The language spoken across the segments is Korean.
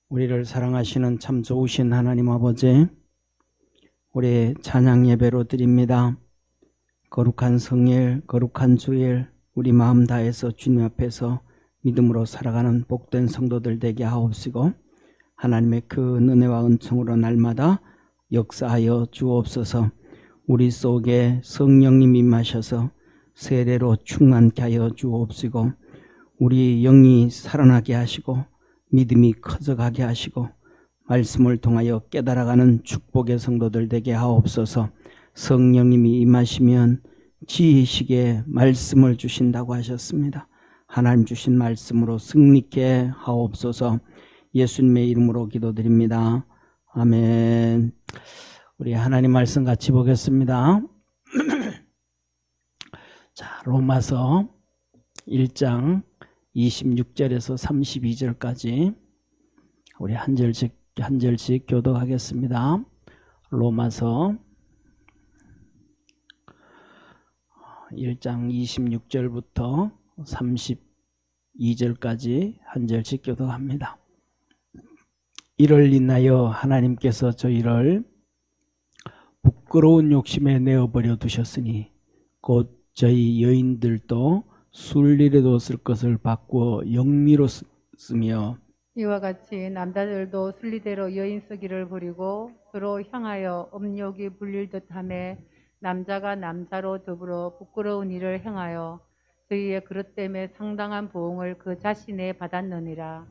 우리를 사랑하시는 참 좋으신 하나님 아버지, 우리 찬양 예배로 드립니다. 거룩한 성일, 거룩한 주일, 우리 마음 다해서 주님 앞에서 믿음으로 살아가는 복된 성도들 되게 하옵시고, 하나님의 그 은혜와 은총으로 날마다 역사하여 주옵소서. 우리 속에 성령님 임하셔서 세례로 충만케 하여 주옵시고, 우리 영이 살아나게 하시고 믿음이 커져가게 하시고 말씀을 통하여 깨달아가는 축복의 성도들 되게 하옵소서. 성령님이 임하시면 지혜식의 말씀을 주신다고 하셨습니다. 하나님 주신 말씀으로 승리케 하옵소서. 예수님의 이름으로 기도드립니다. 아멘. 우리 하나님 말씀 같이 보겠습니다. 자, 로마서 1장 26절에서 32절까지 우리 한 절씩 교독하겠습니다. 로마서 1장 26절부터 32절까지 한 절씩 교독합니다. 이를 인하여 하나님께서 저희를 부끄러운 욕심에 내어버려 두셨으니 곧 저희 여인들도 순리로 쓸 것을 바꾸어 영리로 쓰며 이와 같이 남자들도 순리대로 여인 쓰기를 버리고 서로 향하여 업욕이 불릴 듯하며 남자가 남자로 더불어 부끄러운 일을 행하여 저희의 그릇 때문에 상당한 보응을 그 자신에 받았느니라.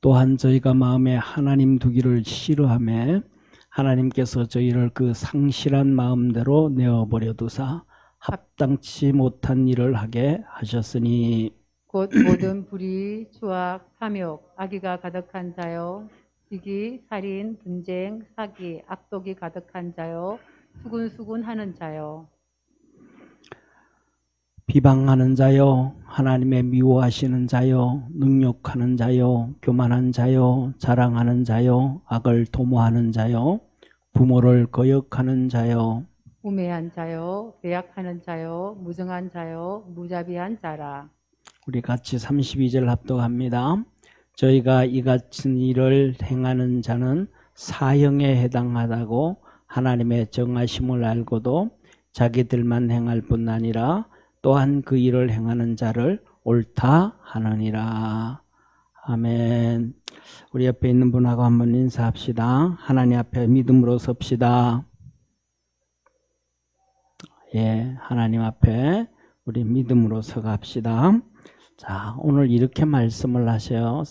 또한 저희가 마음에 하나님 두기를 싫어하며 하나님께서 저희를 그 상실한 마음대로 내어버려 두사 합당치 못한 일을 하게 하셨으니 곧 모든 불의, 추악, 탐욕, 악의가 가득한 자요, 시기, 살인, 분쟁, 사기, 악독이 가득한 자요, 수군수군하는 자요, 비방하는 자요, 하나님의 미워하시는 자요, 능욕하는 자요, 교만한 자요, 자랑하는 자요, 악을 도모하는 자요, 부모를 거역하는 자요, 우매한 자요, 배약하는 자요, 무정한 자요, 무자비한 자라. 우리 같이 32절 합독합니다. 저희가 이 같은 일을 행하는 자는 사형에 해당하다고 하나님의 정하심을 알고도 자기들만 행할 뿐 아니라 또한 그 일을 행하는 자를 옳다 하느니라. 아멘. 우리 옆에 있는 분하고 한번 인사합시다. 하나님 앞에 믿음으로 섭시다. 예, 하나님 앞에 우리 믿음으로 서갑시다. 자, 오늘 이렇게 말씀을 하셔요.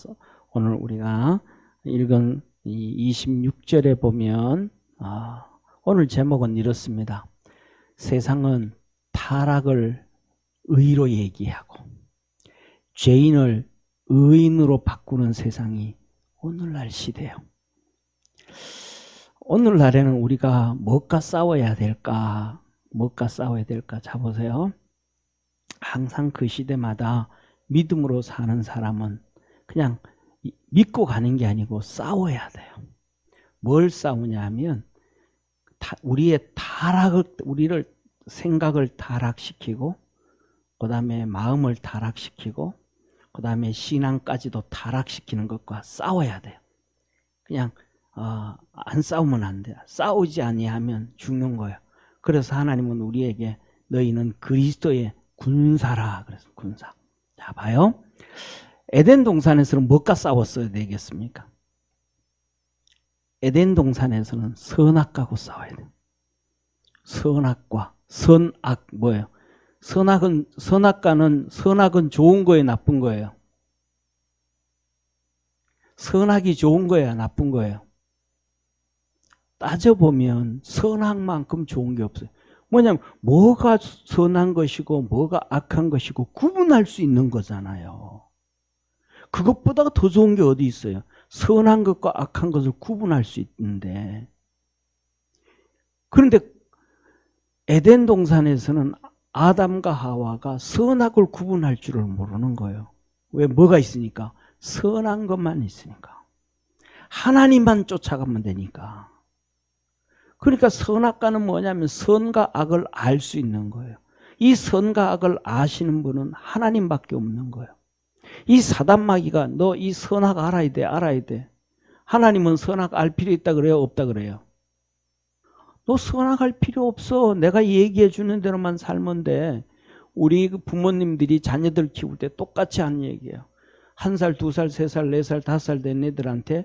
오늘 우리가 읽은 이 26절에 보면 오늘 제목은 이렇습니다. 세상은 타락을 의로 얘기하고 죄인을 의인으로 바꾸는 세상이 오늘날 시대예요. 오늘날에는 우리가 무엇과 싸워야 될까? 무엇과 싸워야 될까? 자, 보세요. 항상 그 시대마다 믿음으로 사는 사람은 그냥 믿고 가는 게 아니고 싸워야 돼요. 뭘 싸우냐 하면 우리의 우리를 생각을 타락시키고 그 다음에 마음을 타락시키고 그 다음에 신앙까지도 타락시키는 것과 싸워야 돼요. 그냥 안 싸우면 안 돼요. 싸우지 아니하면 죽는 거예요. 그래서 하나님은 우리에게 너희는 그리스도의 군사라 그래서 군사. 자, 봐요. 에덴 동산에서는 뭐가 싸웠어야 되겠습니까? 에덴 동산에서는 선악과고 싸워야 돼요. 선악과 선악 뭐예요? 선악은 좋은 거예요, 나쁜 거예요? 선악이 좋은 거예요, 나쁜 거예요? 따져보면 선악만큼 좋은 게 없어요. 뭐냐면 뭐가 선한 것이고 뭐가 악한 것이고 구분할 수 있는 거잖아요. 그것보다 더 좋은 게 어디 있어요? 선한 것과 악한 것을 구분할 수 있는데, 그런데 에덴 동산에서는 아담과 하와가 선악을 구분할 줄을 모르는 거예요. 왜? 뭐가 있으니까? 선한 것만 있으니까. 하나님만 쫓아가면 되니까. 그러니까 선악과는 뭐냐면 선과 악을 알 수 있는 거예요. 이 선과 악을 아시는 분은 하나님밖에 없는 거예요. 이 사단마귀가 너 이 선악 알아야 돼. 하나님은 선악할 필요 있다 그래요? 없다 그래요? 너 선악할 필요 없어. 내가 얘기해 주는 대로만 살면 돼. 우리 부모님들이 자녀들 키울 때 똑같이 하는 얘기예요. 1살, 2살, 3살, 4살, 5살 된 애들한테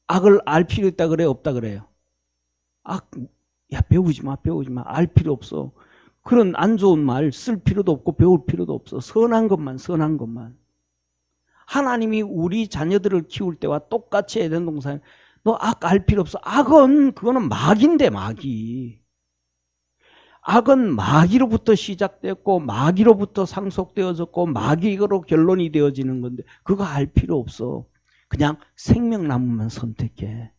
악을 알 필요 있다 그래요? 없다 그래요? 악, 야, 배우지 마, 배우지 마. 알 필요 없어. 그런 안 좋은 말 쓸 필요도 없고 배울 필요도 없어. 선한 것만, 선한 것만. 하나님이 우리 자녀들을 키울 때와 똑같이 에덴 동산에 너 악 알 필요 없어. 악은 그거는 마귀인데, 마귀. 악은 마귀로부터 시작됐고 마귀로부터 상속되어졌고 마귀로 결론이 되어지는 건데 그거 알 필요 없어. 그냥 생명나무만 선택해.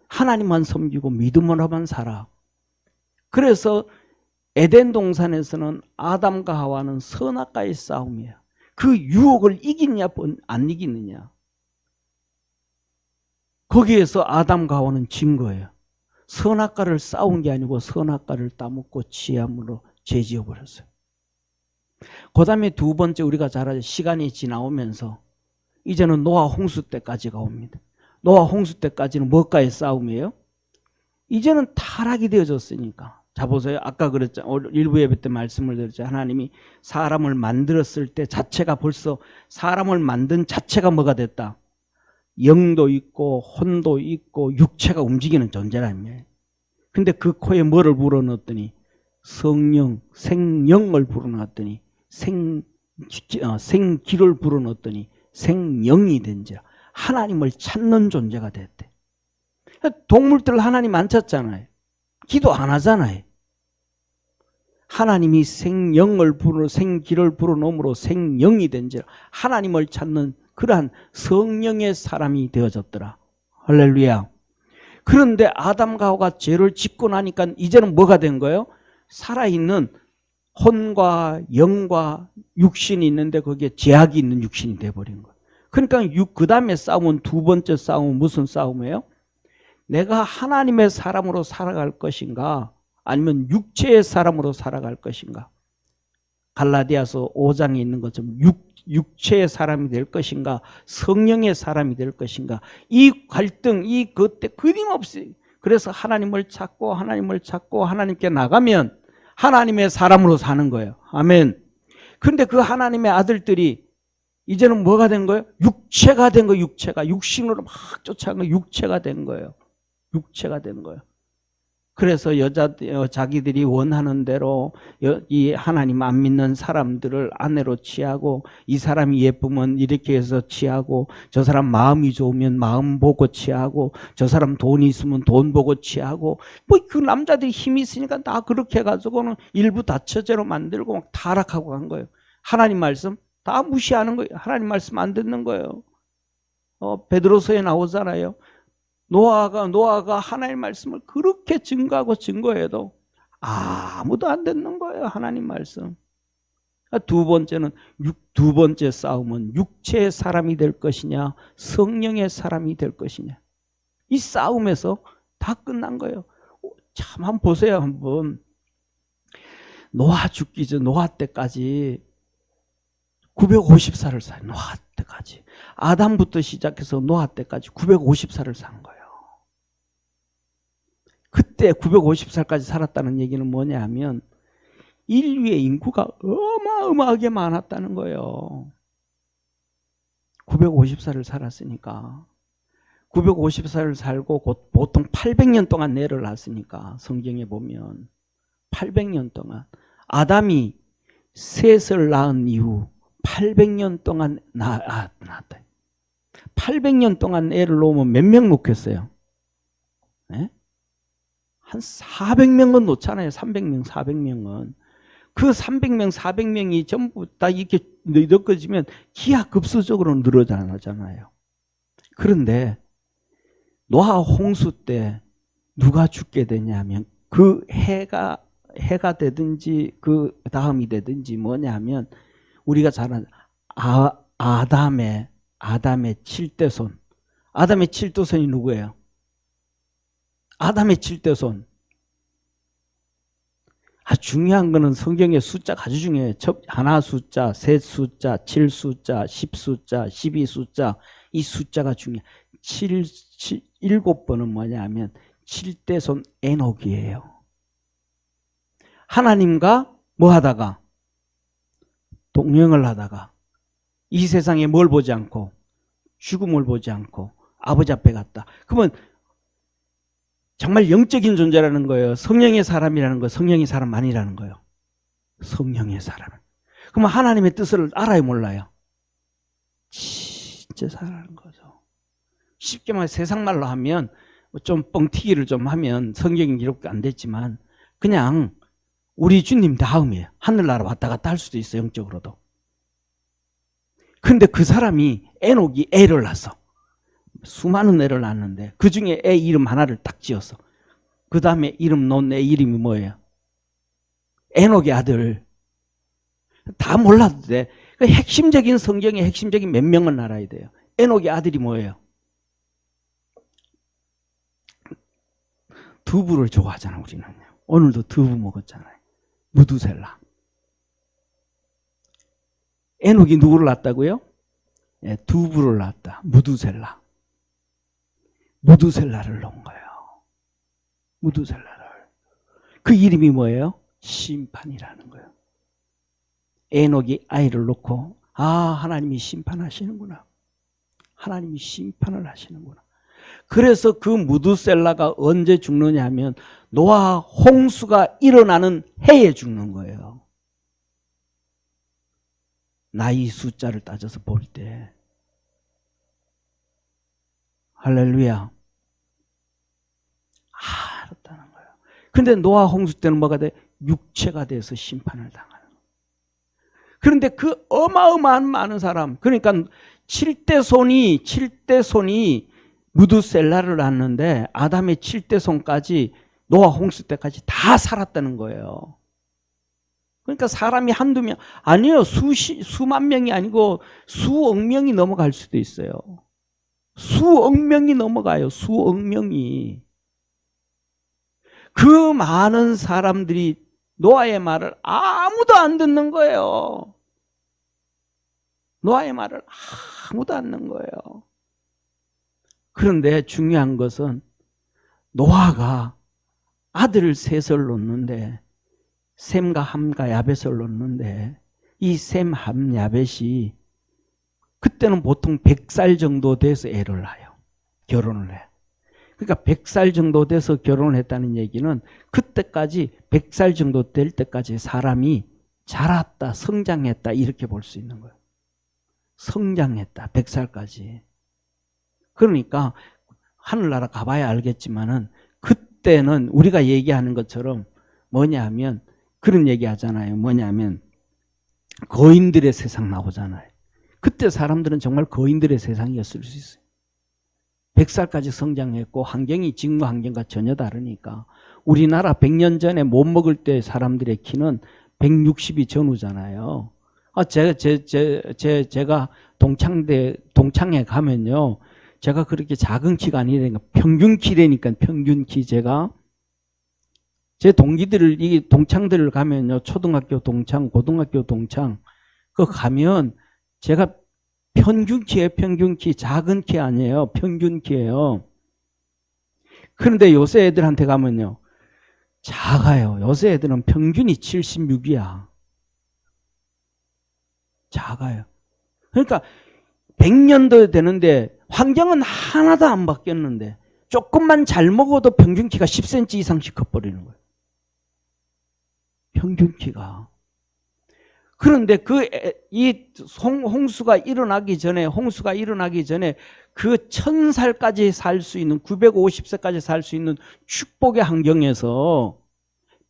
하나님만 섬기고 믿음으로만 살아. 그래서 에덴 동산에서는 아담과 하와는 선악과의 싸움이에요. 그 유혹을 이기냐 안 이기느냐. 거기에서 아담과 하와는 진 거예요. 선악과를 싸운 게 아니고 선악과를 따먹고 지함으로 죄지어버렸어요. 그 다음에 두 번째 우리가 잘 알죠. 시간이 지나오면서 이제는 노아 홍수 때까지가 옵니다. 노아 홍수 때까지는 뭐과의 싸움이에요? 이제는 타락이 되어졌으니까. 자 보세요. 아까 그랬죠. 일부 예배 때 말씀을 드렸죠. 하나님이 사람을 만들었을 때 자체가 벌써 사람을 만든 자체가 뭐가 됐다? 영도 있고 혼도 있고 육체가 움직이는 존재라며. 근데 그 코에 뭐를 불어넣었더니 성령, 생령을 불어넣었더니 생기를 불어넣었더니 생령이 된지라 하나님을 찾는 존재가 됐대. 동물들 하나님 안 찾잖아요. 기도 안 하잖아요. 하나님이 생령을 생기를 불어넣음으로 생령이 된지라 하나님을 찾는 그러한 성령의 사람이 되어졌더라. 할렐루야. 그런데 아담과 하와가 죄를 짓고 나니까 이제는 뭐가 된 거예요? 살아있는 혼과 영과 육신이 있는데 거기에 죄악이 있는 육신이 돼버린 거예요. 그러니까 그 다음에 싸움은 두 번째 싸움은 무슨 싸움이에요? 내가 하나님의 사람으로 살아갈 것인가 아니면 육체의 사람으로 살아갈 것인가. 갈라디아서 5장에 있는 것처럼 육체의 사람이 될 것인가 성령의 사람이 될 것인가. 이 갈등 그때 끊임없이 그래서 하나님을 찾고 하나님께 나가면 하나님의 사람으로 사는 거예요. 아멘. 그런데 그 하나님의 아들들이 이제는 뭐가 된 거예요? 육체가 된 거예요. 육체가 육신으로 막 쫓아간 거예요. 육체가 된 거예요. 육체가 된 거예요. 그래서 자기들이 원하는 대로 이 하나님 안 믿는 사람들을 아내로 취하고 이 사람이 예쁘면 이렇게 해서 취하고 저 사람 마음이 좋으면 마음 보고 취하고 저 사람 돈이 있으면 돈 보고 취하고 뭐 그 남자들이 힘이 있으니까 다 그렇게 해가지고는 일부 다처제로 만들고 막 타락하고 간 거예요. 하나님 말씀 다 무시하는 거예요. 하나님 말씀 안 듣는 거예요. 베드로서에 나오잖아요. 노아가 하나님 말씀을 그렇게 증거하고 증거해도 아무도 안 듣는 거예요. 하나님 말씀. 두 번째 싸움은 육체의 사람이 될 것이냐 성령의 사람이 될 것이냐. 이 싸움에서 다 끝난 거예요. 참 한번 보세요. 한번 노아 죽기 전 노아 때까지 950살을 살아요. 노아 때까지. 아담부터 시작해서 노아 때까지 950살을 산 거예요. 그때 950살까지 살았다는 얘기는 뭐냐 하면 인류의 인구가 어마어마하게 많았다는 거예요. 950살을 살았으니까. 950살을 살고 보통 800년 동안 내를 낳았으니까 성경에 보면 800년 동안 아담이 셋을 낳은 이후 800년 동안 낳았다. 800년 동안 애를 놓으면 몇 명 놓겠어요? 네? 한 400명은 놓잖아요. 300명, 400명은. 그 300명, 400명이 전부 다 이렇게 엮어지면 기하급수적으로 늘어나잖아요. 그런데 노아 홍수 때 누가 죽게 되냐면 그 해가 되든지 그 다음이 되든지 뭐냐면 우리가 잘 아는 아담의 7대손. 아담의 7대손이 누구예요? 아담의 7대손. 중요한 거는 성경의 숫자가 아주 중요해요. 하나 숫자, 셋 숫자, 7 숫자, 10 숫자, 12 숫자. 이 숫자가 중요해요. 7번은 뭐냐면 7대손 에녹이에요. 하나님과 뭐 하다가? 동행을 하다가 이 세상에 뭘 보지 않고 죽음을 보지 않고 아버지 앞에 갔다. 그러면 정말 영적인 존재라는 거예요. 성령의 사람이라는 거예요. 성령의 사람만이라는 거예요. 성령의 사람. 그러면 하나님의 뜻을 알아요, 몰라요? 진짜 잘하는 거죠. 쉽게 말해 세상 말로 하면 좀 뻥튀기를 좀 하면 성경이 기록 안 됐지만 그냥 우리 주님 다음이에요. 하늘나라 왔다 갔다 할 수도 있어요, 영적으로도. 근데 그 사람이 에녹이 애를 낳았어. 수많은 애를 낳았는데 그 중에 애 이름 하나를 딱 지었어. 그 다음에 이름 놓은 애 이름이 뭐예요? 에녹의 아들. 다 몰라도 돼. 그 핵심적인 성경의 핵심적인 몇 명은 알아야 돼요. 에녹의 아들이 뭐예요? 두부를 좋아하잖아, 우리는. 오늘도 두부 먹었잖아요. 무두셀라. 에녹이 누구를 낳았다고요? 네, 두부를 낳았다. 무두셀라. 무두셀라를 놓은 거예요. 무두셀라를. 그 이름이 뭐예요? 심판이라는 거예요. 에녹이 아이를 놓고 하나님이 심판하시는구나. 하나님이 심판을 하시는구나. 그래서 그 무두셀라가 언제 죽느냐 하면 노아 홍수가 일어나는 해에 죽는 거예요. 나이 숫자를 따져서 볼 때. 할렐루야. 알았다는 거예요. 근데 노아 홍수 때는 뭐가 돼? 육체가 돼서 심판을 당하는 거예요. 그런데 그 어마어마한 많은 사람, 그러니까 7대 손이 무두셀라를 낳았는데 아담의 7대 손까지 노아 홍수 때까지 다 살았다는 거예요. 그러니까 사람이 한두 명, 아니요, 수만 명이 아니고 수억 명이 넘어갈 수도 있어요. 수억 명이 넘어가요. 수억 명이. 그 많은 사람들이 노아의 말을 아무도 안 듣는 거예요. 노아의 말을 아무도 안 듣는 거예요. 그런데 중요한 것은 노아가 아들을 셋을 놓는데 셈과 함과 야벳을 놓는데 이 셈, 함, 야벳이 그때는 보통 100살 정도 돼서 애를 낳아요. 결혼을 해. 그러니까 100살 정도 돼서 결혼을 했다는 얘기는 그때까지 100살 정도 될 때까지 사람이 자랐다, 성장했다 이렇게 볼 수 있는 거예요. 성장했다, 100살까지. 그러니까 하늘나라 가봐야 알겠지만은 그때는 우리가 얘기하는 것처럼 뭐냐 하면 그런 얘기 하잖아요. 뭐냐 하면 거인들의 세상 나오잖아요. 그때 사람들은 정말 거인들의 세상이었을 수 있어요. 100살까지 성장했고 환경이 지금과 환경과 전혀 다르니까 우리나라 100년 전에 못 먹을 때 사람들의 키는 160이 전후잖아요. 제가 동창에 가면요. 제가 그렇게 작은 키가 아니라니까 평균 키라니까 평균 키 제가 제 동기들을 이 동창들을 가면요. 초등학교 동창, 고등학교 동창 그 가면 제가 평균 키예요. 평균 키. 작은 키 아니에요. 평균 키예요. 그런데 요새 애들한테 가면요. 작아요. 요새 애들은 평균이 76이야. 작아요. 그러니까 100년도 되는데 환경은 하나도 안 바뀌었는데 조금만 잘 먹어도 평균 키가 10cm 이상씩 커버리는 거예요. 평균 키가. 그런데 이 홍수가 일어나기 전에 그 1000살까지 살 수 있는 950세까지 살 수 있는 축복의 환경에서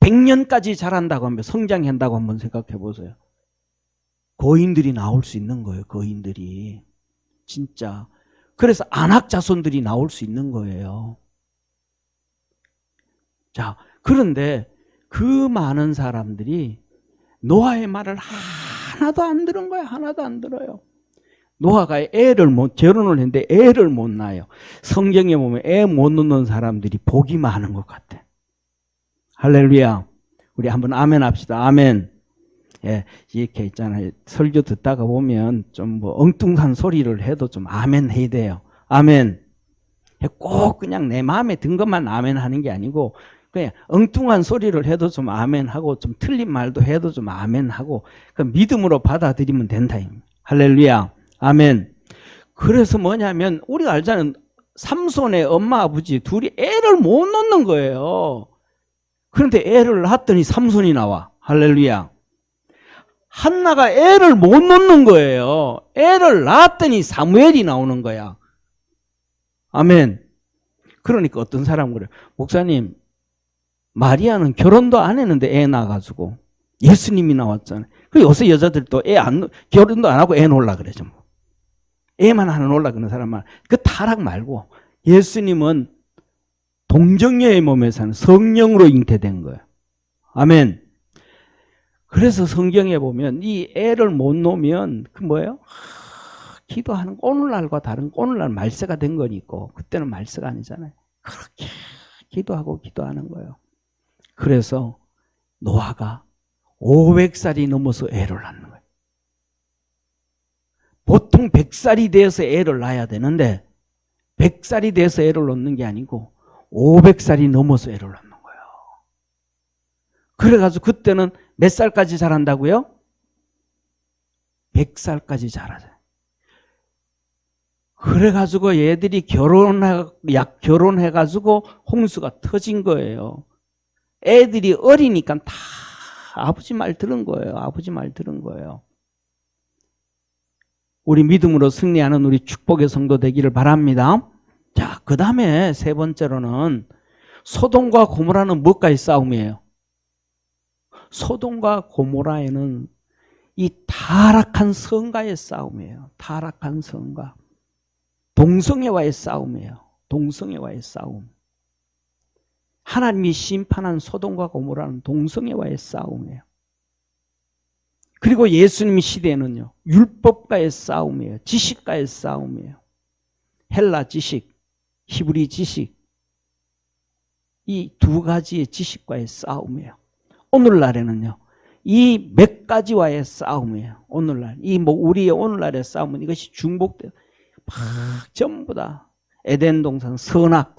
100년까지 자란다고 하면 성장한다고 한번 생각해 보세요. 거인들이 나올 수 있는 거예요. 거인들이. 진짜. 그래서 안악 자손들이 나올 수 있는 거예요. 자, 그런데 그 많은 사람들이 노아의 말을 하나도 안 들은 거야. 하나도 안 들어요. 노아가 결혼을 했는데 애를 못 낳아요. 성경에 보면 애 못 낳는 사람들이 복이 많은 것 같아. 할렐루야. 우리 한번 아멘 합시다. 아멘. 예, 이렇게 있잖아요. 설교 듣다가 보면 좀 뭐 엉뚱한 소리를 해도 좀 아멘 해야 돼요. 아멘. 꼭 그냥 내 마음에 든 것만 아멘 하는 게 아니고 그냥 엉뚱한 소리를 해도 좀 아멘 하고 좀 틀린 말도 해도 좀 아멘 하고 그 믿음으로 받아들이면 된다. 할렐루야. 아멘. 그래서 뭐냐면 우리가 알잖아요. 삼손의 엄마 아버지 둘이 애를 못 놓는 거예요. 그런데 애를 낳았더니 삼손이 나와. 할렐루야. 한나가 애를 못 놓는 거예요. 애를 낳았더니 사무엘이 나오는 거야. 아멘. 그러니까 어떤 사람은 그래요. 목사님, 마리아는 결혼도 안 했는데 애 낳아가지고 예수님이 나왔잖아요. 그 요새 여자들도 결혼도 안 하고 애 놓으려 그러죠. 뭐. 애만 하나 놓으려 그러는 사람만. 그 타락 말고 예수님은 동정녀의 몸에 사는 성령으로 잉태된 거예요. 아멘. 그래서 성경에 보면 이 애를 못 놓으면 그 뭐예요? 기도하는 오늘날과 다른 오늘날 말세가 된 건 있고 그때는 말세가 아니잖아요. 그렇게 기도하는 거예요. 그래서 노아가 500살이 넘어서 애를 낳는 거예요. 보통 100살이 돼서 애를 낳아야 되는데 100살이 돼서 애를 낳는 게 아니고 500살이 넘어서 애를 낳는 거예요. 그래가지고 그때는 몇 살까지 자란다고요? 100살까지 자라요. 그래가지고 얘들이 결혼해가지고 홍수가 터진 거예요. 애들이 어리니까 다 아버지 말 들은 거예요. 아버지 말 들은 거예요. 우리 믿음으로 승리하는 우리 축복의 성도 되기를 바랍니다. 자, 그 다음에 세 번째로는 소돔과 고모라는 무엇과의 싸움이에요? 소돔과 고모라에는 이 타락한 성과의 싸움이에요. 타락한 성과. 동성애와의 싸움이에요. 동성애와의 싸움. 하나님이 심판한 소돔과 고모라는 동성애와의 싸움이에요. 그리고 예수님 시대에는요, 율법과의 싸움이에요. 지식과의 싸움이에요. 헬라 지식, 히브리 지식, 이 두 가지의 지식과의 싸움이에요. 오늘날에는요, 이 몇 가지와의 싸움이에요. 오늘날 이 뭐 우리의 오늘날의 싸움은 이것이 중복돼요. 막 전부 다 에덴 동산 선악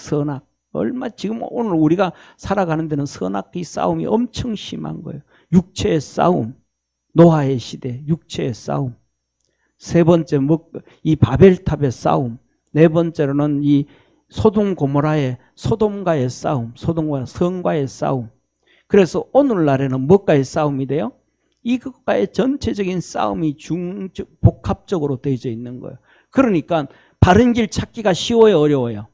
얼마 지금 오늘 우리가 살아가는 데는 선악의 싸움이 엄청 심한 거예요. 육체의 싸움, 노아의 시대 육체의 싸움. 세 번째 이 바벨탑의 싸움. 네 번째로는 이 소돔 고모라의 소돔과의 싸움, 소돔과 성과의 싸움. 그래서 오늘날에는 무엇과의 싸움이 돼요? 이것과의 전체적인 싸움이 복합적으로 되어져 있는 거예요. 그러니까 바른 길 찾기가 쉬워요, 어려워요?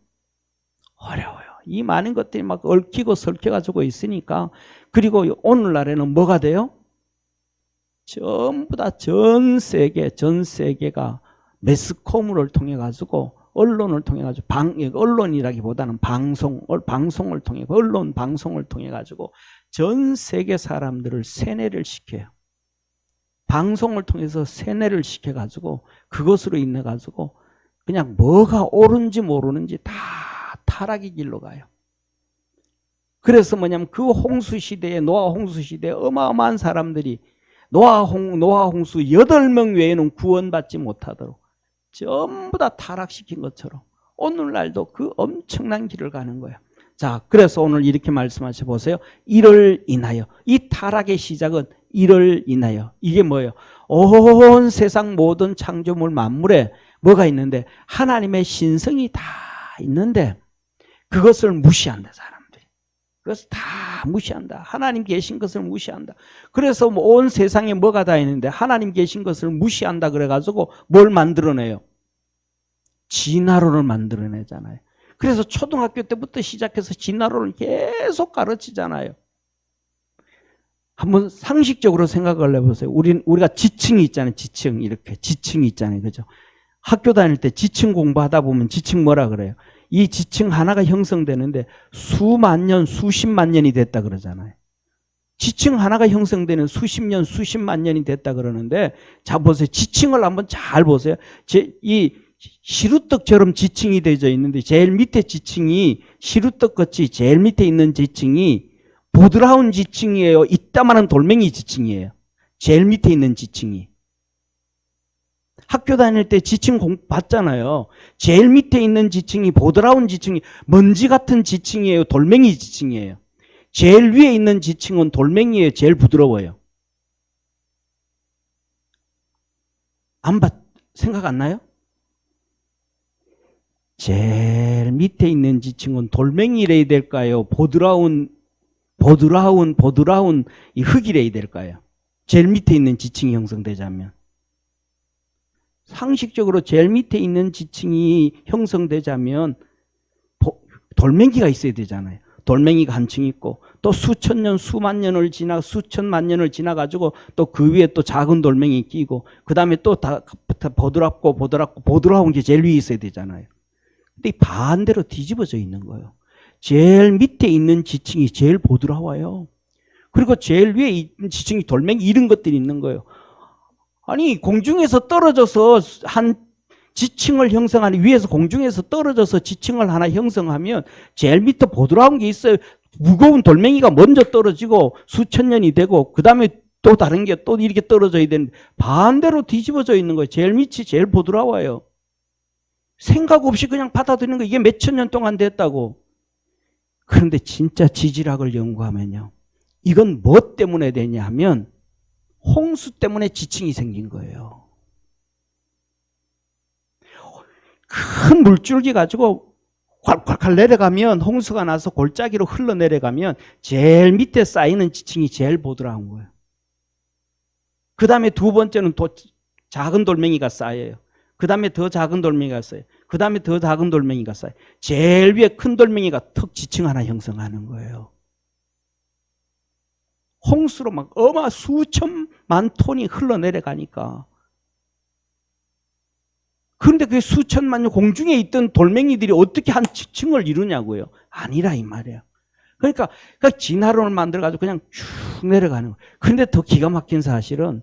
어려워요. 이 많은 것들이 막 얽히고 설켜가지고 있으니까. 그리고 오늘날에는 뭐가 돼요? 전부 다 전 세계가 매스컴을 통해 가지고 언론을 통해 가지고 언론이라기보다는 방송을 통해 언론 방송을 통해 가지고 전 세계 사람들을 세뇌를 시켜요. 방송을 통해서 세뇌를 시켜 가지고 그것으로 인해 가지고 그냥 뭐가 옳은지 모르는지 다 타락의 길로 가요. 그래서 뭐냐면 그 홍수 시대에 노아 홍수 시대에 어마어마한 사람들이 노아 홍수 8명 외에는 구원받지 못하도록 전부 다 타락시킨 것처럼 오늘날도 그 엄청난 길을 가는 거예요. 자, 그래서 오늘 이렇게 말씀하셔 보세요. 이를 인하여. 이 타락의 시작은 이를 인하여. 이게 뭐예요? 온 세상 모든 창조물 만물에 뭐가 있는데 하나님의 신성이 다 있는데 그것을 무시한다, 사람들이. 그것을 다 무시한다. 하나님 계신 것을 무시한다. 그래서 온 세상에 뭐가 다 있는데 하나님 계신 것을 무시한다 그래가지고 뭘 만들어내요? 진화론을 만들어내잖아요. 그래서 초등학교 때부터 시작해서 진화론을 계속 가르치잖아요. 한번 상식적으로 생각을 해보세요. 우리가 지층이 있잖아요. 지층이 있잖아요. 그죠? 학교 다닐 때 지층 공부하다 보면 지층 뭐라 그래요? 이 지층 하나가 형성되는데 수만 년, 수십만 년이 됐다 그러잖아요. 지층 하나가 형성되는 수십 년, 수십만 년이 됐다 그러는데, 자, 보세요. 지층을 한번 잘 보세요. 이 시루떡처럼 지층이 되어져 있는데, 제일 밑에 지층이 시루떡같이 제일 밑에 있는 지층이 보드라운 지층이에요? 이 이따만한 돌멩이 지층이에요. 제일 밑에 있는 지층이. 학교 다닐 때 지층 봤잖아요. 제일 밑에 있는 지층이 보드라운 지층이 먼지 같은 지층이에요. 돌멩이 지층이에요. 제일 위에 있는 지층은 돌멩이에요. 제일 부드러워요. 생각 안 나요? 제일 밑에 있는 지층은 돌멩이래야 될까요? 보드라운 이 흙이래야 될까요? 제일 밑에 있는 지층이 형성되자면. 상식적으로 제일 밑에 있는 지층이 형성되자면 돌멩이가 있어야 되잖아요. 돌멩이가 한 층 있고 또 수천 년, 수만 년을 수천만 년을 지나가지고 또 그 위에 또 작은 돌멩이 끼고 그 다음에 또 다 보드라운 게 제일 위에 있어야 되잖아요. 근데 반대로 뒤집어져 있는 거예요. 제일 밑에 있는 지층이 제일 보드라워요. 그리고 제일 위에 있는 지층이 돌멩이 이런 것들이 있는 거예요. 아니 공중에서 떨어져서 한 지층을 형성하는 위에서 공중에서 떨어져서 지층을 하나 형성하면 제일 밑에 보드라운 게 있어요. 무거운 돌멩이가 먼저 떨어지고 수천 년이 되고 그 다음에 또 다른 게 또 이렇게 떨어져야 되는데 반대로 뒤집어져 있는 거예요. 제일 밑이 제일 보드라워요. 생각 없이 그냥 받아들이는 거 이게 몇천 년 동안 됐다고. 그런데 진짜 지질학을 연구하면요. 이건 뭐 때문에 되냐 하면 홍수 때문에 지층이 생긴 거예요. 큰 물줄기 가지고 콸콸콸 내려가면 홍수가 나서 골짜기로 흘러내려가면 제일 밑에 쌓이는 지층이 제일 보드라운 거예요. 그 다음에 두 번째는 또 작은 돌멩이가 쌓여요. 그 다음에 더 작은 돌멩이가 쌓여요. 그 다음에 더 작은 돌멩이가 쌓여요. 제일 위에 큰 돌멩이가 턱 지층 하나 형성하는 거예요. 홍수로 막 수천만 톤이 흘러내려가니까. 그런데 그 수천만 년 공중에 있던 돌멩이들이 어떻게 한 지층을 이루냐고요. 아니라 이 말이에요. 그러니까 진화론을 만들어가지고 그냥 쭉 내려가는 거예요. 그런데 더 기가 막힌 사실은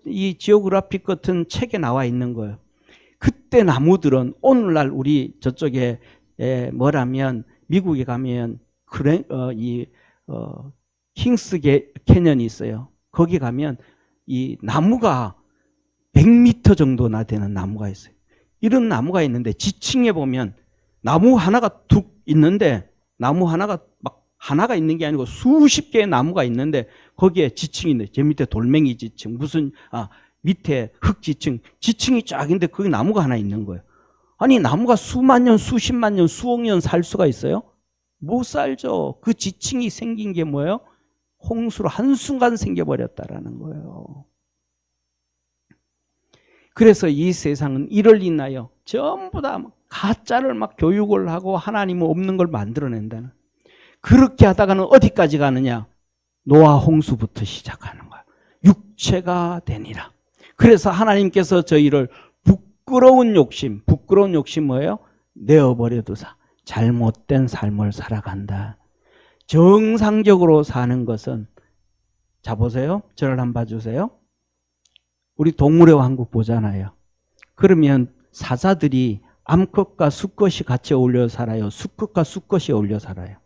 이 지오그래픽 같은 책에 나와 있는 거예요. 그때 나무들은 오늘날 우리 저쪽에 뭐라면 미국에 가면 킹스 캐년이 있어요. 거기 가면 이 나무가 100m 정도나 되는 나무가 있어요. 이런 나무가 있는데 지층에 보면 나무 하나가 툭 있는데 나무 하나가 막 하나가 있는 게 아니고 수십 개의 나무가 있는데 거기에 지층이 있는데 제 밑에 돌멩이 지층 밑에 흙 지층이 쫙 있는데 거기 나무가 하나 있는 거예요. 아니 나무가 수만 년, 수십만 년, 수억 년 살 수가 있어요? 못 살죠. 그 지층이 생긴 게 뭐예요? 홍수로 한순간 생겨버렸다라는 거예요. 그래서 이 세상은 이를 인하여 전부 다 가짜를 막 교육을 하고 하나님은 없는 걸 만들어낸다는. 그렇게 하다가는 어디까지 가느냐? 노아 홍수부터 시작하는 거야. 육체가 되니라. 그래서 하나님께서 저희를 부끄러운 욕심 뭐예요? 내어버려두사 잘못된 삶을 살아간다. 정상적으로 사는 것은 자 보세요. 저를 한번 봐주세요. 우리 동물의 왕국 보잖아요. 그러면 사자들이 암컷과 수컷이 같이 어울려 살아요? 수컷과 수컷이 어울려 살아요?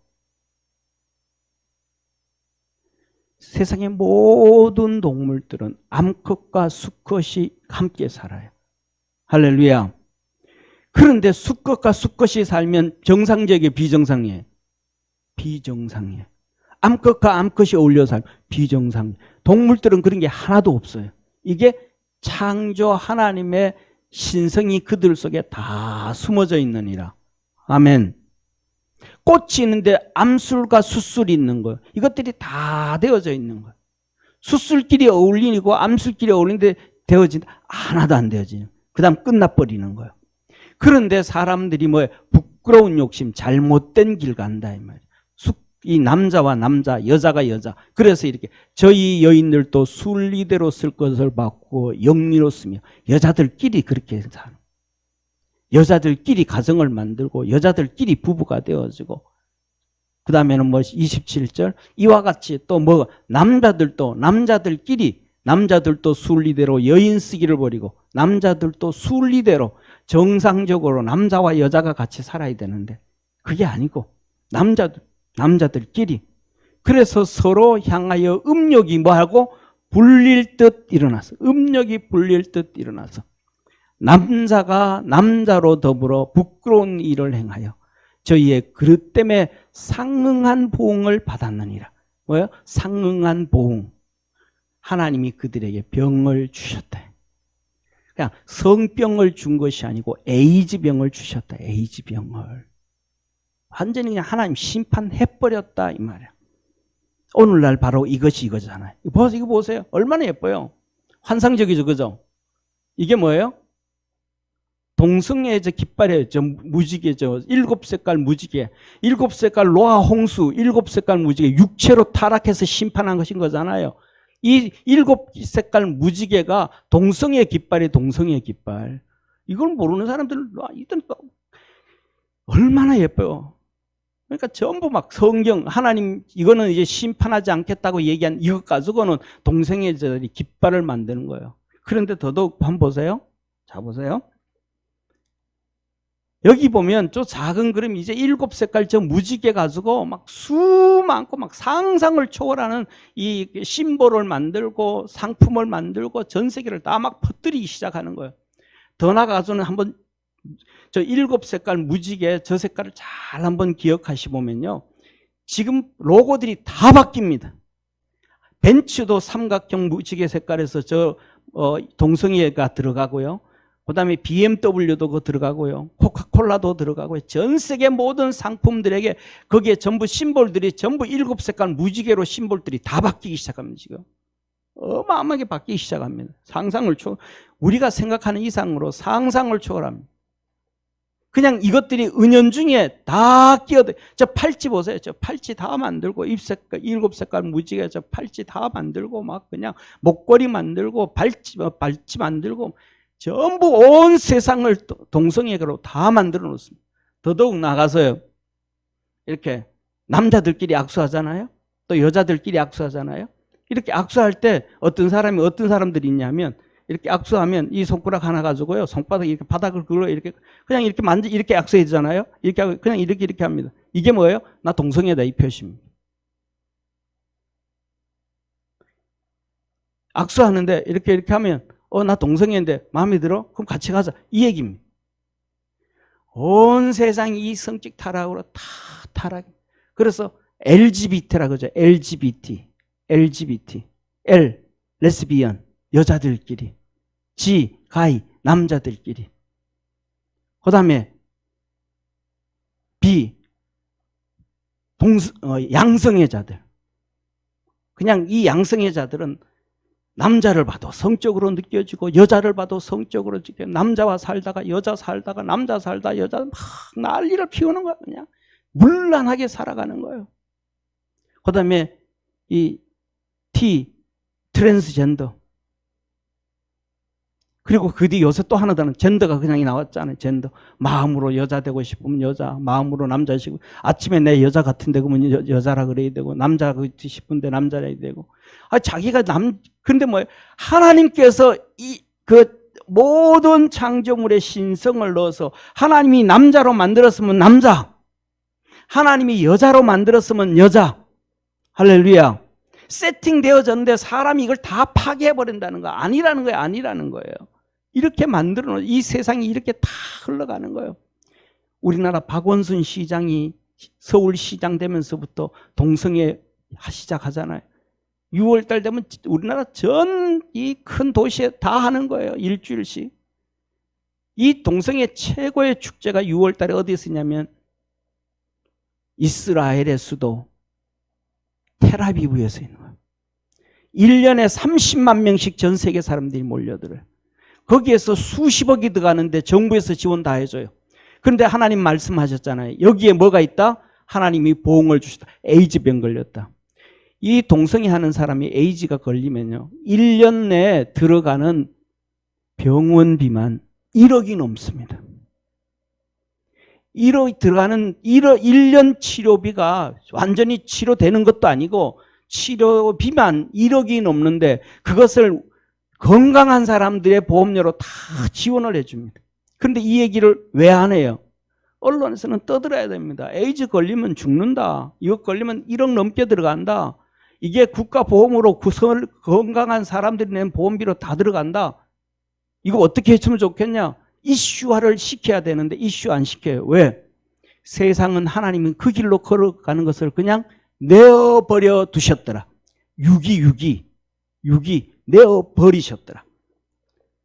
세상의 모든 동물들은 암컷과 수컷이 함께 살아요. 할렐루야. 그런데 수컷과 수컷이 살면 정상적이에요? 비정상이에요? 비정상이에요. 암컷과 암컷이 어울려 살면 비정상이에요. 동물들은 그런 게 하나도 없어요. 이게 창조 하나님의 신성이 그들 속에 다 숨어져 있느니라. 아멘. 꽃이 있는데 암술과 숫술이 있는 거예요. 이것들이 다 되어져 있는 거예요. 숫술끼리 어울리고 암술끼리 어울리는데 되어진다? 하나도 안 되어지는. 그 다음 끝나버리는 거예요. 그런데 사람들이 부끄러운 욕심, 잘못된 길 간다 이 말이에요. 이 남자와 남자, 여자가 여자. 그래서 이렇게 저희 여인들도 순리대로 쓸 것을 받고 영리로 쓰며 여자들끼리 그렇게 사는. 여자들끼리 가정을 만들고 여자들끼리 부부가 되어지고 그 다음에는 27절 이와 같이 또 남자들도 순리대로 여인 쓰기를 버리고 남자들도 순리대로 정상적으로 남자와 여자가 같이 살아야 되는데 그게 아니고 남자들끼리 그래서 서로 향하여 음욕이 뭐하고 불릴 듯 일어나서, 음욕이 불릴 듯 일어나서 남자가 남자로 더불어 부끄러운 일을 행하여 저희의 그릇 때문에 상응한 보응을 받았느니라. 뭐예요? 상응한 보응. 하나님이 그들에게 병을 주셨다. 그냥 성병을 준 것이 아니고 에이즈병을 주셨다. 에이즈병을. 완전히 그냥 하나님 심판해버렸다 이 말이야. 오늘날 바로 이것이 이거잖아요. 이거 보세요. 얼마나 예뻐요. 환상적이죠. 그죠? 이게 뭐예요? 동성애의 깃발이에요. 무지개죠. 7색깔 무지개. 7색깔 노아 홍수, 7색깔 무지개. 육체로 타락해서 심판한 것인 거잖아요. 이 7색깔 무지개가 동성애 깃발이 동성애 깃발. 이걸 모르는 사람들은 얼마나 예뻐요. 그러니까 전부 막 성경, 하나님 이거는 이제 심판하지 않겠다고 얘기한 이것 가지고는 동성애자들이 깃발을 만드는 거예요. 그런데 더더욱 한번 보세요. 자, 보세요. 여기 보면 저 작은 그림 이제 7색깔 저 무지개 가지고 막 수많고 막 상상을 초월하는 이 심볼을 만들고 상품을 만들고 전 세계를 다 막 퍼뜨리기 시작하는 거예요. 더 나아가서는 한번 저 7색깔 무지개 저 색깔을 잘 한번 기억하시보면요. 지금 로고들이 다 바뀝니다. 벤츠도 삼각형 무지개 색깔에서 저 동성애가 들어가고요. 그 다음에 BMW도 그거 들어가고요. 코카콜라도 들어가고요. 전 세계 모든 상품들에게 거기에 전부 심볼들이 전부 7색깔 무지개로 심볼들이 다 바뀌기 시작합니다. 지금 어마어마하게 바뀌기 시작합니다. 우리가 생각하는 이상으로 상상을 초월합니다. 그냥 이것들이 은연중에 다 끼어들. 저 팔찌 보세요. 저 팔찌 다 만들고 7색깔 무지개 저 팔찌 다 만들고 막 그냥 목걸이 만들고 발찌 만들고 전부 온 세상을 동성애로 다 만들어 놓습니다. 더더욱 나가서요. 이렇게 남자들끼리 악수하잖아요. 또 여자들끼리 악수하잖아요. 이렇게 악수할 때 어떤 사람들이 있냐면 이렇게 악수하면 이 손가락 하나 가지고요. 손바닥 이렇게 바닥을 긁어 이렇게 그냥 이렇게 이렇게 악수해야 되잖아요. 이렇게 하고 그냥 이렇게 합니다. 이게 뭐예요? 나 동성애다 이 표시입니다. 악수하는데 이렇게 하면 나 동성애인데 마음에 들어? 그럼 같이 가자. 이 얘기입니다. 온 세상이 이 성적 타락으로 다 타락. 그래서 LGBT라고 하죠. LGBT. L, 레스비언, 여자들끼리. G, 가이, 남자들끼리. 그 다음에 B, 양성애자들. 그냥 이 양성애자들은 남자를 봐도 성적으로 느껴지고 여자를 봐도 성적으로 느껴지고 남자와 살다가 여자 살다가 남자 살다 여자 막 난리를 피우는 거야. 그냥 물란하게 살아가는 거예요. 그 다음에 이 T, 트랜스젠더. 그리고 그 뒤 요새 또 하나 더는 젠더가 그냥 나왔잖아요. 젠더. 마음으로 여자 되고 싶으면 여자, 마음으로 남자 싶으면 아침에 내 여자 같은데 그러면 여자라 그래야 되고 남자 싶은데 남자라 해야 되고. 자기가 근데 뭐 하나님께서 그 모든 창조물의 신성을 넣어서 하나님이 남자로 만들었으면 남자, 하나님이 여자로 만들었으면 여자. 할렐루야. 세팅되어졌는데 사람이 이걸 다 파괴해버린다는 거 아니라는 거예요. 이렇게 만들어 놓은 이 세상이 이렇게 다 흘러가는 거예요. 우리나라 박원순 시장이 서울시장 되면서부터 동성애 시작하잖아요. 6월달 되면 우리나라 전 이 큰 도시에 다 하는 거예요. 일주일씩. 이 동성애 최고의 축제가 6월달에 어디에 있냐면 이스라엘의 수도 텔아비브에서 있는 거예요. 1년에 30만 명씩 전 세계 사람들이 몰려들어요. 거기에서 수십억이 들어가는데 정부에서 지원 다 해줘요. 그런데 하나님 말씀하셨잖아요. 여기에 뭐가 있다? 하나님이 보응을 주셨다. 에이즈병 걸렸다. 이 동성애 하는 사람이 에이즈가 걸리면요 1년 내에 들어가는 병원비만 1억이 넘습니다. 1억 들어가는 1년 치료비가 완전히 치료되는 것도 아니고 치료비만 1억이 넘는데 그것을 건강한 사람들의 보험료로 다 지원을 해줍니다. 그런데 이 얘기를 왜 안 해요? 언론에서는 떠들어야 됩니다. 에이즈 걸리면 죽는다. 이거 걸리면 1억 넘게 들어간다. 이게 국가보험으로 건강한 사람들이 낸 보험비로 다 들어간다. 이거 어떻게 했으면 좋겠냐? 이슈화를 시켜야 되는데 이슈 안 시켜요. 왜? 세상은 하나님은 그 길로 걸어가는 것을 그냥 내어버려 두셨더라. 유기 내어버리셨더라.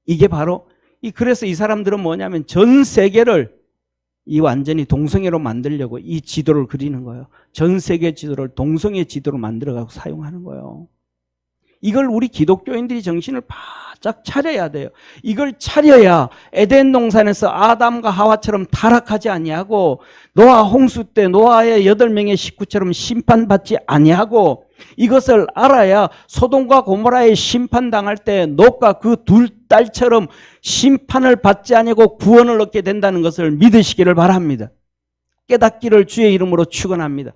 이게 바로 그래서 이 사람들은 뭐냐면 전 세계를 이 완전히 동성애로 만들려고 이 지도를 그리는 거예요. 전 세계 지도를 동성애 지도로 만들어가고 사용하는 거예요. 이걸 우리 기독교인들이 정신을 바짝 차려야 돼요. 이걸 차려야 에덴 동산에서 아담과 하와처럼 타락하지 아니하고 노아 홍수 때 노아의 8명의 식구처럼 심판받지 아니하고 이것을 알아야 소돔과 고모라의 심판당할 때 롯과 그 둘 딸처럼 심판을 받지 아니하고 구원을 얻게 된다는 것을 믿으시기를 바랍니다. 깨닫기를 주의 이름으로 축원합니다.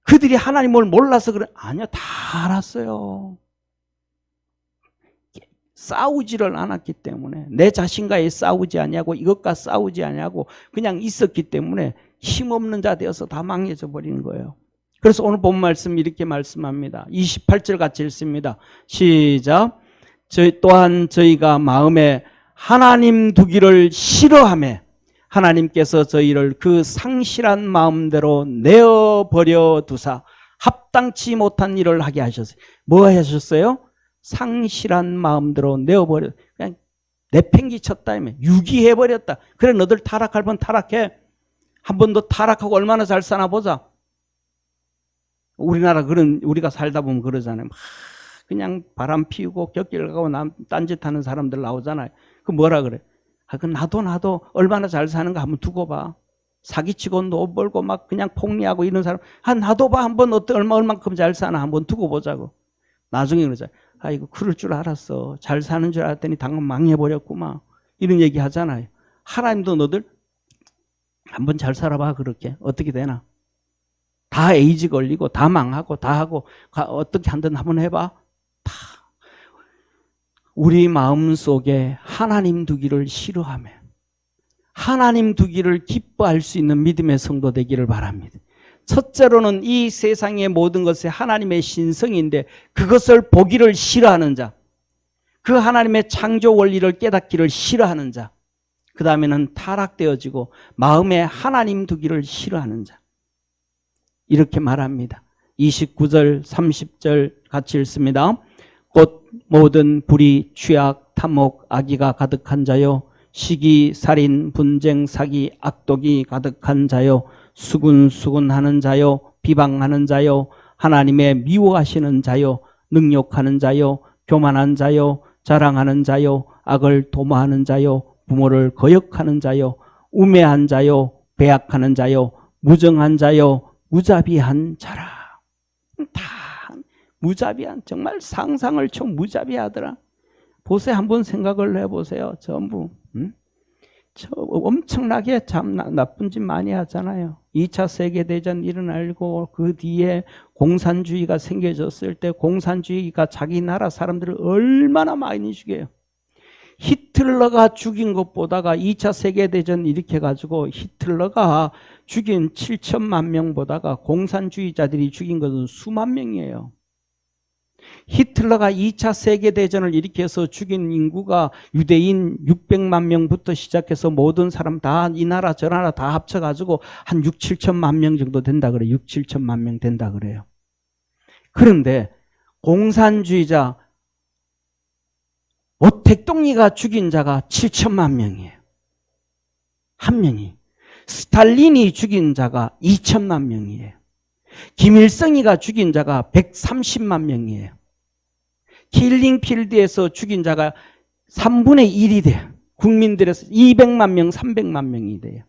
그들이 하나님을 몰라서 그래? 아니요, 다 알았어요. 싸우지를 않았기 때문에 내 자신과의 싸우지 아니하고 이것과 싸우지 아니하고 그냥 있었기 때문에 힘없는 자 되어서 다 망해져 버리는 거예요. 그래서 오늘 본 말씀 이렇게 말씀합니다. 28절 같이 읽습니다. 시작. 또한 저희가 마음에 하나님 두기를 싫어하며 하나님께서 저희를 그 상실한 마음대로 내어버려 두사 합당치 못한 일을 하게 하셨어요. 뭐 하셨어요? 상실한 마음대로 내어버려 그냥 내팽기 쳤다며 유기해버렸다. 그래 너들 타락할 번 타락해. 한 번 더 타락하고 얼마나 잘 사나 보자. 우리나라 우리가 살다 보면 그러잖아요. 막 그냥 바람 피우고 곁길 가고 딴짓하는 사람들 나오잖아요. 그 뭐라 그래? 그 나도 얼마나 잘 사는가 한번 두고 봐. 사기치고 돈 벌고 막 그냥 폭리하고 이런 사람 나도 봐 한번 얼마만큼 잘 사나 한번 두고 보자고. 나중에 그러자. 아이고 그럴 줄 알았어. 잘 사는 줄 알았더니 당근 망해버렸구만. 이런 얘기 하잖아요. 하나님도 너들 한번 잘 살아봐. 그렇게 어떻게 되나? 다 에이즈 걸리고 다 망하고 다 하고 어떻게 한든 한번 해봐. 다 우리 마음속에 하나님 두기를 싫어하며 하나님 두기를 기뻐할 수 있는 믿음의 성도 되기를 바랍니다. 첫째로는 이 세상의 모든 것이 하나님의 신성인데 그것을 보기를 싫어하는 자, 그 하나님의 창조 원리를 깨닫기를 싫어하는 자, 그 다음에는 타락되어지고 마음에 하나님 두기를 싫어하는 자. 이렇게 말합니다. 29절 30절 같이 읽습니다. 곧 모든 불의, 취악, 탐욕, 악의가 가득한 자요 시기, 살인, 분쟁, 사기, 악독이 가득한 자요 수군수군하는 자요 비방하는 자요 하나님의 미워하시는 자요 능욕하는 자요 교만한 자요 자랑하는 자요 악을 도모하는 자요 부모를 거역하는 자요 우매한 자요 배약하는 자요 무정한 자요 무자비한 자라. 다 무자비한 정말 상상을 무자비하더라. 보세요. 한번 생각을 해보세요. 전부 엄청나게 참 나쁜 짓 많이 하잖아요. 2차 세계대전 일어나고 그 뒤에 공산주의가 생겨졌을 때 공산주의가 자기 나라 사람들을 얼마나 많이 죽여요. 히틀러가 죽인 것보다가 2차 세계대전 일으켜가지고 히틀러가 죽인 7천만 명보다가 공산주의자들이 죽인 것은 수만 명이에요. 히틀러가 2차 세계대전을 일으켜서 죽인 인구가 유대인 600만 명부터 시작해서 모든 사람 다 이 나라 저 나라 다 합쳐가지고 한 6, 7천만 명 정도 된다 그래요. 6, 7천만 명 된다 그래요. 그런데 공산주의자 모택동이가 죽인 자가 7천만 명이에요. 한 명이. 스탈린이 죽인 자가 2천만 명이에요. 김일성이가 죽인 자가 130만 명이에요. 킬링필드에서 죽인 자가 3분의 1이 돼요. 국민들에서 200만 명, 300만 명이 돼요.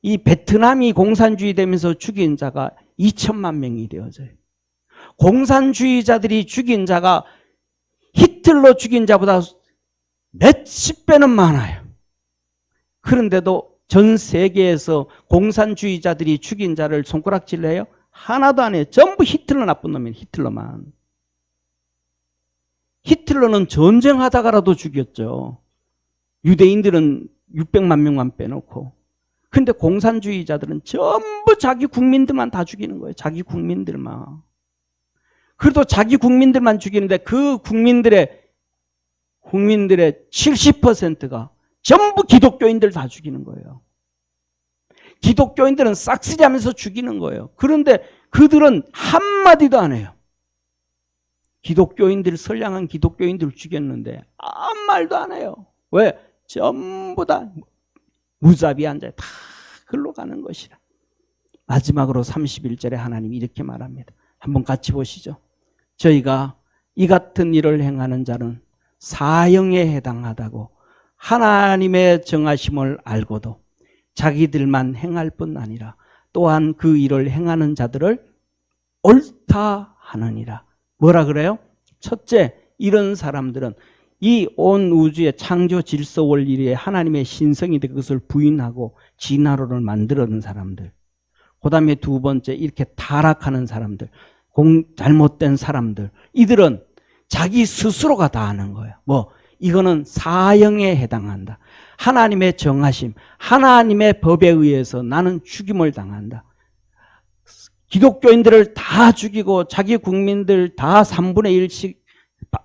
이 베트남이 공산주의 되면서 죽인 자가 2천만 명이 되어져요. 공산주의자들이 죽인 자가 히틀러 죽인 자보다 몇십 배는 많아요. 그런데도 전 세계에서 공산주의자들이 죽인 자를 손가락질을 해요? 하나도 안 해요. 전부 히틀러 나쁜 놈이에요. 히틀러만. 히틀러는 전쟁하다가라도 죽였죠. 유대인들은 600만 명만 빼놓고. 근데 공산주의자들은 전부 자기 국민들만 다 죽이는 거예요. 자기 국민들만. 그래도 자기 국민들만 죽이는데 그 국민들의 70%가 전부 기독교인들 다 죽이는 거예요. 기독교인들은 싹쓸이하면서 죽이는 거예요. 그런데 그들은 한마디도 안 해요. 기독교인들, 선량한 기독교인들을 죽였는데 아무 말도 안 해요. 왜? 전부 다 무자비 앉아 다 글로 가는 것이라. 마지막으로 31절에 하나님이 이렇게 말합니다. 한번 같이 보시죠. 저희가 이 같은 일을 행하는 자는 사형에 해당하다고 하나님의 정하심을 알고도 자기들만 행할 뿐 아니라 또한 그 일을 행하는 자들을 옳다 하느니라. 뭐라 그래요? 첫째, 이런 사람들은 이 온 우주의 창조 질서 원리에 하나님의 신성인데 그것을 부인하고 진화론을 만들어낸 사람들. 그 다음에 두 번째, 이렇게 타락하는 사람들, 잘못된 사람들. 이들은 자기 스스로가 다 하는 거예요. 이거는 사형에 해당한다. 하나님의 정하심, 하나님의 법에 의해서 나는 죽임을 당한다. 기독교인들을 다 죽이고 자기 국민들 다 4분의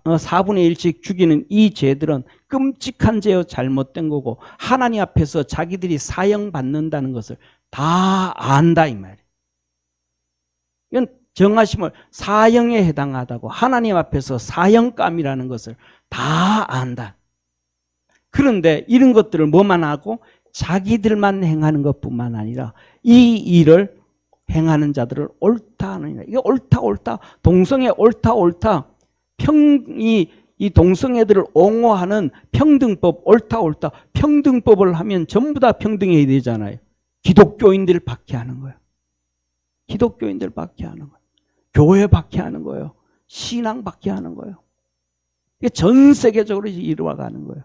1씩 죽이는 이 죄들은 끔찍한 죄요, 잘못된 거고 하나님 앞에서 자기들이 사형 받는다는 것을 다 안다 이 말이에요. 이건 정하심을 사형에 해당하다고 하나님 앞에서 사형감이라는 것을 다 안다. 그런데 이런 것들을 뭐만 하고 자기들만 행하는 것뿐만 아니라 이 일을 행하는 자들을 옳다 하느니라. 이게 옳다 동성애 옳다 이 동성애들을 옹호하는 평등법 옳다 평등법을 하면 전부 다 평등해야 되잖아요. 기독교인들 박해하는 거예요. 기독교인들 박해하는 거예요. 교회 박해하는 거예요. 신앙 박해하는 거예요. 이게 전 세계적으로 이루어가는 거예요.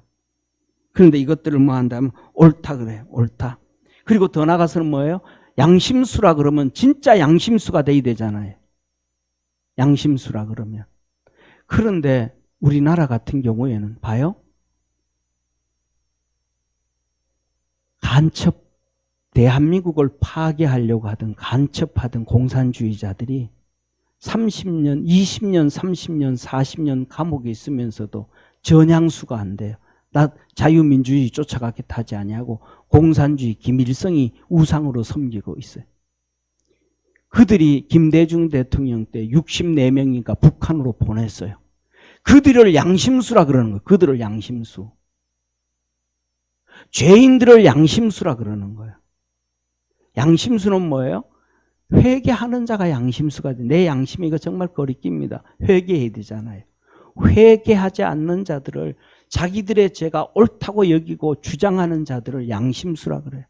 그런데 이것들을 뭐 한다면 옳다 그래요. 옳다. 그리고 더 나가서는 뭐예요? 양심수라 그러면 진짜 양심수가 돼야 되잖아요. 양심수라 그러면. 그런데 우리나라 같은 경우에는 봐요. 대한민국을 파괴하려고 하던 간첩하던 공산주의자들이 30년, 20년, 30년, 40년 감옥에 있으면서도 전향수가 안 돼요. 나 자유민주주의 쫓아가겠다 하지 아니하고 공산주의 김일성이 우상으로 섬기고 있어요. 그들이 김대중 대통령 때 64명인가 북한으로 보냈어요. 그들을 양심수라 그러는 거예요. 그들을 양심수. 죄인들을 양심수라 그러는 거예요. 양심수는 뭐예요? 회개하는 자가 양심수가 돼. 내 양심이 이거 정말 거리낍니다. 회개해야 되잖아요. 회개하지 않는 자들을 자기들의 죄가 옳다고 여기고 주장하는 자들을 양심수라 그래요.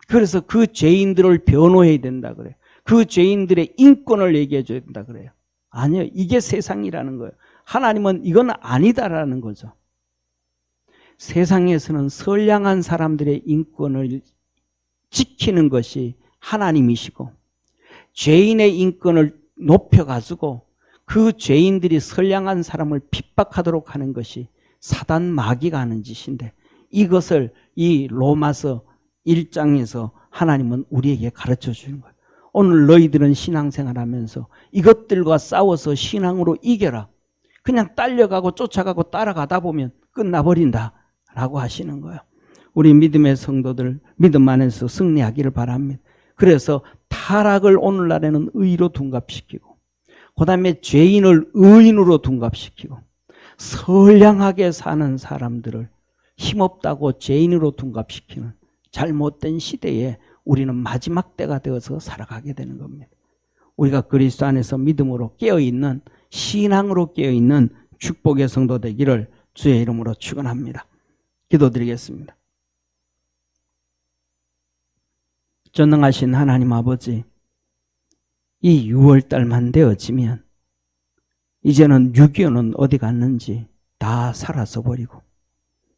그래서 그 죄인들을 변호해야 된다 그래요. 그 죄인들의 인권을 얘기해 줘야 된다 그래요. 아니요. 이게 세상이라는 거예요. 하나님은 이건 아니다라는 거죠. 세상에서는 선량한 사람들의 인권을 지키는 것이 하나님이시고 죄인의 인권을 높여가지고 그 죄인들이 선량한 사람을 핍박하도록 하는 것이 사단 마귀가 하는 짓인데 이것을 이 로마서 1장에서 하나님은 우리에게 가르쳐 주는 거예요. 오늘 너희들은 신앙생활하면서 이것들과 싸워서 신앙으로 이겨라. 그냥 딸려가고 쫓아가고 따라가다 보면 끝나버린다 라고 하시는 거예요. 우리 믿음의 성도들 믿음 안에서 승리하기를 바랍니다. 그래서 타락을 오늘날에는 의로 둔갑시키고 그 다음에 죄인을 의인으로 둔갑시키고 선량하게 사는 사람들을 힘없다고 죄인으로 둔갑시키는 잘못된 시대에 우리는 마지막 때가 되어서 살아가게 되는 겁니다. 우리가 그리스도 안에서 믿음으로 깨어있는 신앙으로 깨어있는 축복의 성도 되기를 주의 이름으로 축원합니다. 기도드리겠습니다. 전능하신 하나님 아버지, 이 6월달만 되어지면 이제는 6.25는 어디 갔는지 다 사라져 버리고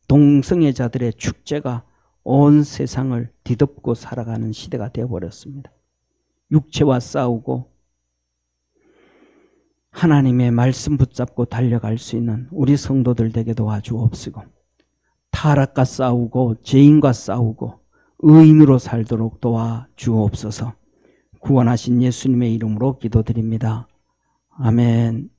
동성애자들의 축제가 온 세상을 뒤덮고 살아가는 시대가 되어버렸습니다. 육체와 싸우고 하나님의 말씀 붙잡고 달려갈 수 있는 우리 성도들 되게 도와주옵시고 타락과 싸우고 죄인과 싸우고 의인으로 살도록 도와 주옵소서. 구원하신 예수님의 이름으로 기도드립니다. 아멘.